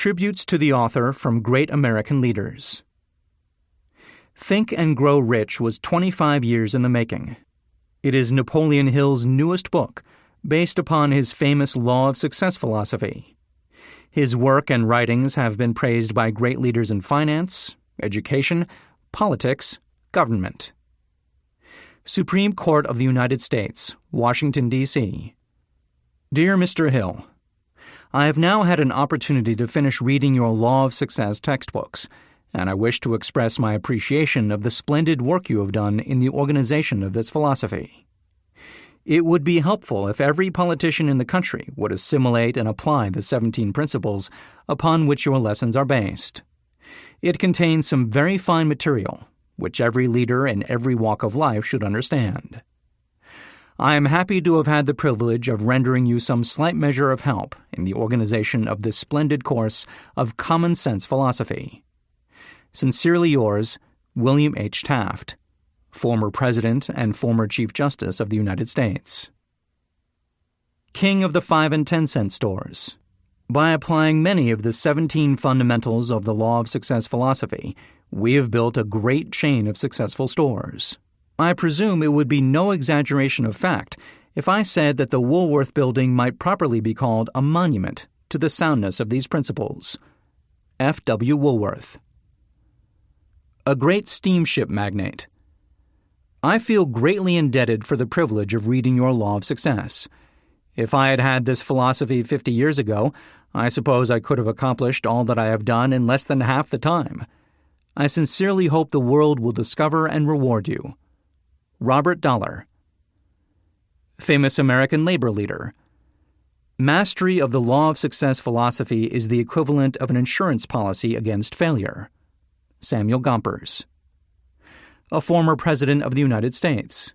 Tributes to the author from Great American Leaders. Think and Grow Rich was 25 years in the making. It is Napoleon Hill's newest book, based upon his famous Law of Success philosophy. His work and writings have been praised by great leaders in finance, education, politics, government. Supreme Court of the United States, Washington, D.C. Dear Mr. Hill, I have now had an opportunity to finish reading your Law of Success textbooks, and I wish to express my appreciation of the splendid work you have done in the organization of this philosophy. It would be helpful if every politician in the country would assimilate and apply the 17 principles upon which your lessons are based. It contains some very fine material, which every leader in every walk of life should understand. I am happy to have had the privilege of rendering you some slight measure of help in the organization of this splendid course of common sense philosophy. Sincerely yours, William H. Taft, former President and former Chief Justice of the United States. King of the 5 and 10 cent stores. By applying many of the 17 fundamentals of the Law of Success philosophy, we have built a great chain of successful stores. I presume it would be no exaggeration of fact if I said that the Woolworth Building might properly be called a monument to the soundness of these principles. F. W. Woolworth. A great steamship magnate. I feel greatly indebted for the privilege of reading your Law of Success. If I had had this philosophy 50 years ago, I suppose I could have accomplished all that I have done in less than half the time. I sincerely hope the world will discover and reward you. Robert Dollar. Famous American labor leader. Mastery of the Law of Success philosophy is the equivalent of an insurance policy against failure. Samuel Gompers. A former President of the United States.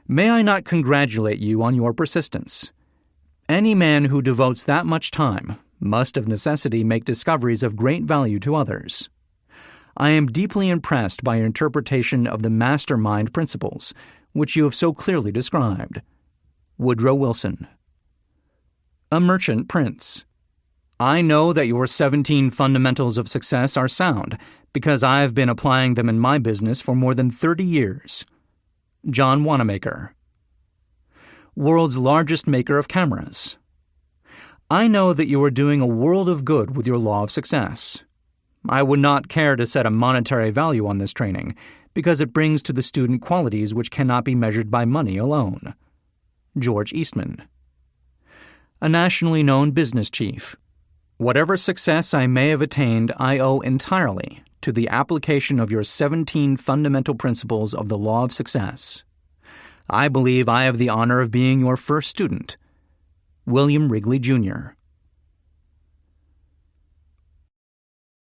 May I not congratulate you on your persistence? Any man who devotes that much time must of necessity make discoveries of great value to others. I am deeply impressed by your interpretation of the mastermind principles, which you have so clearly described. Woodrow Wilson. A merchant prince. I know that your 17 fundamentals of success are sound because I have been applying them in my business for more than 30 years. John Wanamaker. World's largest maker of cameras. I know that you are doing a world of good with your Law of Success. I would not care to set a monetary value on this training because it brings to the student qualities which cannot be measured by money alone. George Eastman. A nationally known business chief. Whatever success I may have attained, I owe entirely to the application of your 17 fundamental principles of the Law of Success. I believe I have the honor of being your first student. William Wrigley, Jr.